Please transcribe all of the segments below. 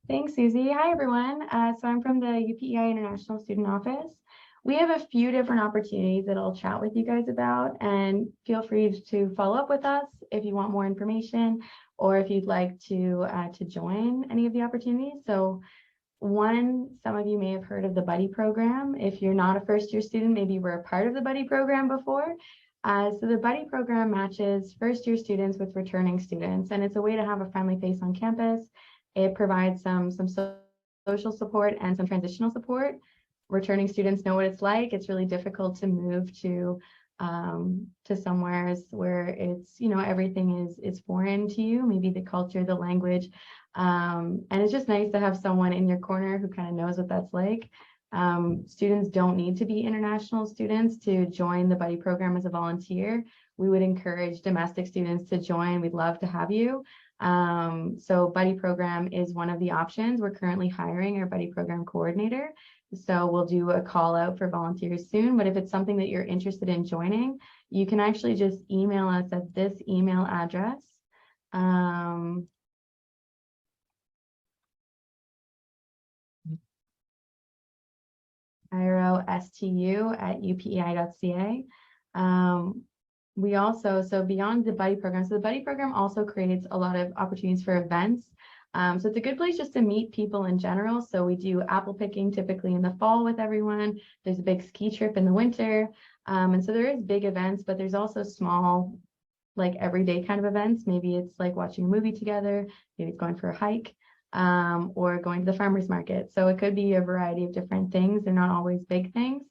Thanks, Susie. Hi, everyone. So I'm from the UPEI International Student Office. We have a few different opportunities that I'll chat with you guys about, and feel free to follow up with us if you want more information or if you'd like to join any of the opportunities. So some of you may have heard of the Buddy program. If you're not a first-year student, maybe you were a part of the Buddy program before. So the Buddy program matches first-year students with returning students, and it's a way to have a friendly face on campus. It provides some social support and some transitional support. Returning students know what it's like. It's really difficult to move to somewhere where it's, everything is foreign to you, maybe the culture, the language. And it's just nice to have someone in your corner who kind of knows what that's like. Students don't need to be international students to join the Buddy program as a volunteer. We would encourage domestic students to join. We'd love to have you. So Buddy program is one of the options. We're currently hiring our Buddy program coordinator. So we'll do a call out for volunteers soon, but if it's something that you're interested in joining, you can actually just email us at this email address. iro.stu@upei.ca. We also, so beyond the Buddy program, so the Buddy program also creates a lot of opportunities for events. So it's a good place just to meet people in general. So we do apple picking typically in the fall with everyone. There's a big ski trip in the winter. And so there is big events, but there's also small, like everyday kind of events. Maybe it's like watching a movie together, maybe it's going for a hike, or going to the farmer's market. So it could be a variety of different things. They're not always big things.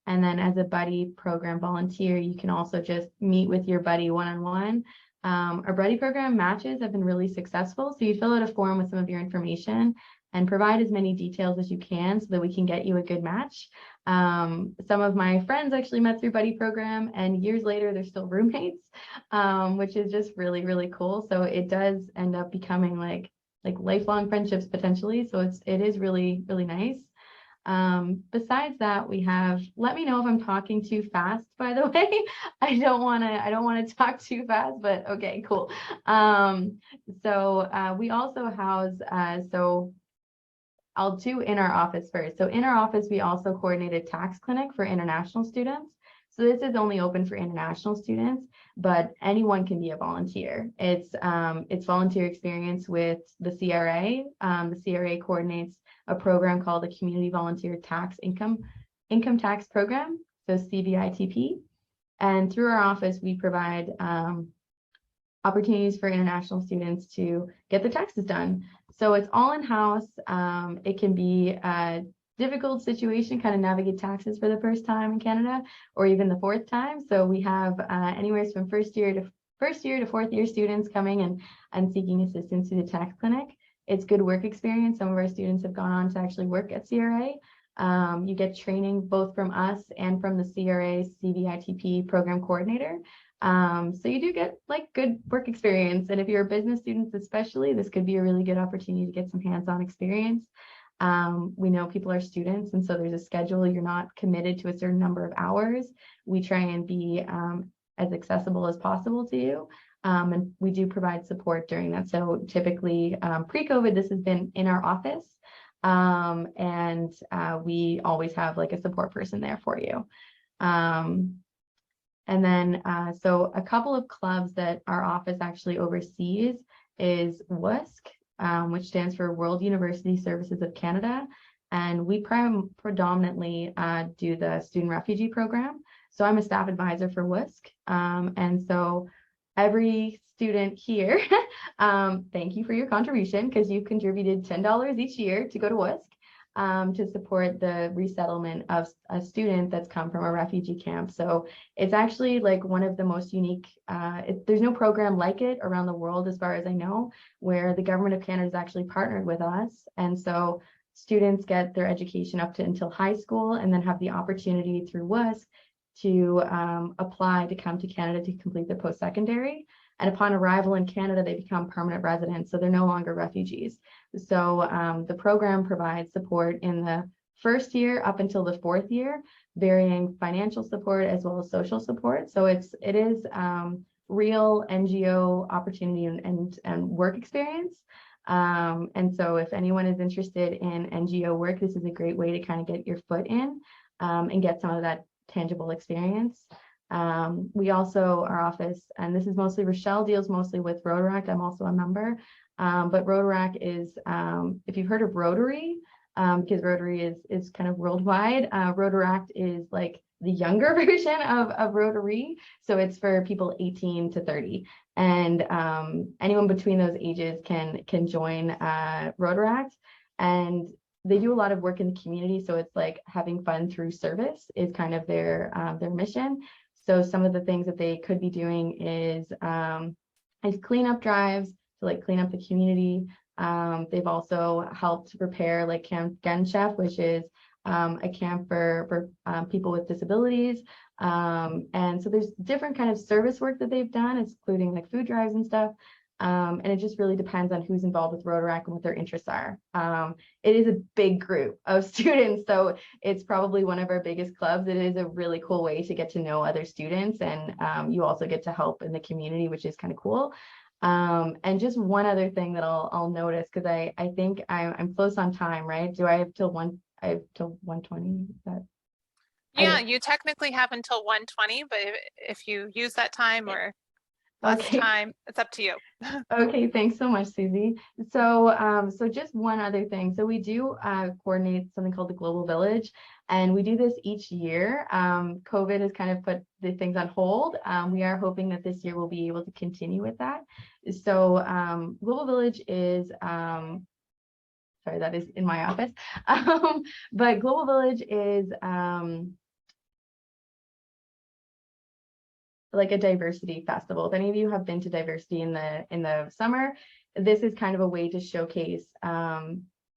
And then as a Buddy program volunteer, you can also just meet with your buddy one-on-one. Our Buddy program matches have been really successful. So you fill out a form with some of your information and provide as many details as you can so that we can get you a good match. Some of my friends actually met through Buddy program, and years later, they're still roommates, which is just really, really cool. So it does end up becoming like lifelong friendships potentially. So it is really, really nice. Besides that, we have, let me know if I'm talking too fast, by the way. I don't want to talk too fast, but okay, cool. We also house, so I'll do in our office first. So in our office, we also coordinate a tax clinic for international students. So this is only open for international students, but anyone can be a volunteer. It's volunteer experience with the CRA. The CRA coordinates a program called the Community Volunteer Tax Income Tax Program, so CVITP. And through our office, we provide opportunities for international students to get their taxes done. So it's all in-house. It can be a difficult situation, kind of navigate taxes for the first time in Canada, or even the fourth time. So we have anywhere from first year to fourth year students coming and seeking assistance through the tax clinic. It's good work experience. Some of our students have gone on to actually work at CRA. You get training both from us and from the CRA CVITP program coordinator. So you do get like good work experience. And if you're a business student especially, this could be a really good opportunity to get some hands-on experience. We know people are students, and so there's a schedule. You're not committed to a certain number of hours. We try and be as accessible as possible to you. And we do provide support during that. So typically pre-COVID, this has been in our office. And we always have like a support person there for you. And then, so a couple of clubs that our office actually oversees is WUSC, which stands for World University Services of Canada. And we predominantly do the student refugee program. So I'm a staff advisor for WUSC. And so every student here, thank you for your contribution, because you've contributed $10 each year to go to WUSC to support the resettlement of a student that's come from a refugee camp. So it's actually like one of the most unique, there's no program like it around the world as far as I know, where the government of Canada has actually partnered with us. And so students get their education up to until high school and then have the opportunity through WUSC to apply to come to Canada to complete their post-secondary. And upon arrival in Canada, they become permanent residents, so they're no longer refugees. So the program provides support in the first year up until the fourth year, varying financial support as well as social support. So it is real NGO opportunity and work experience. And so if anyone is interested in NGO work, this is a great way to kind of get your foot in and get some of that tangible experience. We also, our office, and this is mostly, Rochelle deals mostly with Rotaract. I'm also a member, but Rotaract is, if you've heard of Rotary, because Rotary is kind of worldwide, Rotaract is like the younger version of Rotary. So it's for people 18 to 30. And anyone between those ages can join Rotaract. And they do a lot of work in the community. So it's like having fun through service is kind of their mission. So some of the things that they could be doing is cleanup drives to like clean up the community. They've also helped repair like Camp Gun Chef, which is a camp for people with disabilities. And so there's different kind of service work that they've done, including like food drives and stuff. And it just really depends on who's involved with Rotaract and what their interests are. It is a big group of students, so it's probably one of our biggest clubs. It is a really cool way to get to know other students, and you also get to help in the community, which is kind of cool. And just one other thing that I'll notice, because I think I'm close on time, right? Do I have till 1:20? Is that? Yeah, you technically have until 1:20, but if you use that time or less Okay. time, it's up to you. Okay, thanks so much, Susie. So, so just one other thing. So we do coordinate something called the Global Village, and we do this each year. COVID has kind of put the things on hold. We are hoping that this year we'll be able to continue with that. So Global Village is, sorry, that is in my office. But Global Village is like a diversity festival. If any of you have been to diversity in the summer, this is kind of a way to showcase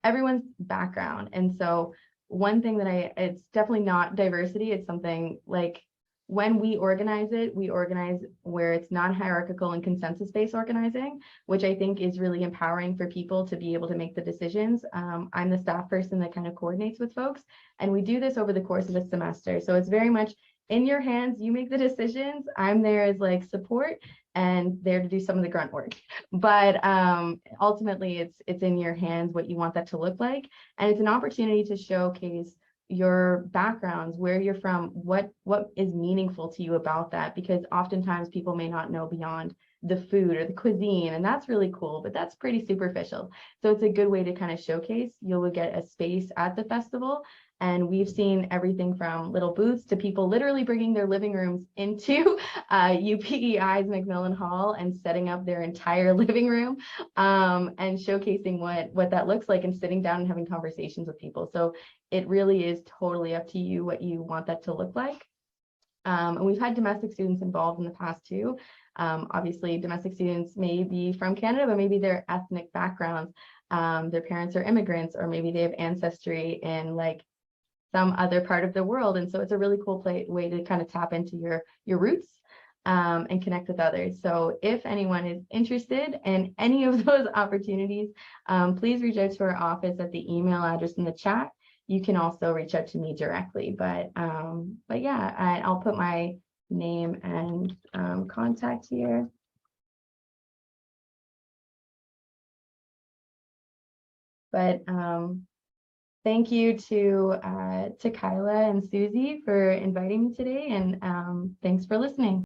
everyone's background. And so one thing that it's definitely not diversity. It's something like when we organize it, we organize where it's non-hierarchical and consensus-based organizing, which I think is really empowering for people to be able to make the decisions. I'm the staff person that kind of coordinates with folks, and we do this over the course of a semester. So it's very much in your hands. You make the decisions. I'm there as like support and there to do some of the grunt work. But ultimately, it's in your hands what you want that to look like, and it's an opportunity to showcase your backgrounds, where you're from, what is meaningful to you about that, because oftentimes people may not know beyond the food or the cuisine, and that's really cool, but that's pretty superficial. So it's a good way to kind of showcase. You'll get a space at the festival, and we've seen everything from little booths to people literally bringing their living rooms into UPEI's McMillan Hall and setting up their entire living room and showcasing what that looks like and sitting down and having conversations with people. So it really is totally up to you what you want that to look like. And we've had domestic students involved in the past too. Obviously, domestic students may be from Canada, but maybe their ethnic backgrounds, their parents are immigrants, or maybe they have ancestry in like some other part of the world. And so it's a really cool way to kind of tap into your roots and connect with others. So if anyone is interested in any of those opportunities, please reach out to our office at the email address in the chat. You can also reach out to me directly, but yeah, I'll put my name and contact here. But thank you to Kyla and Susie for inviting me today, and thanks for listening.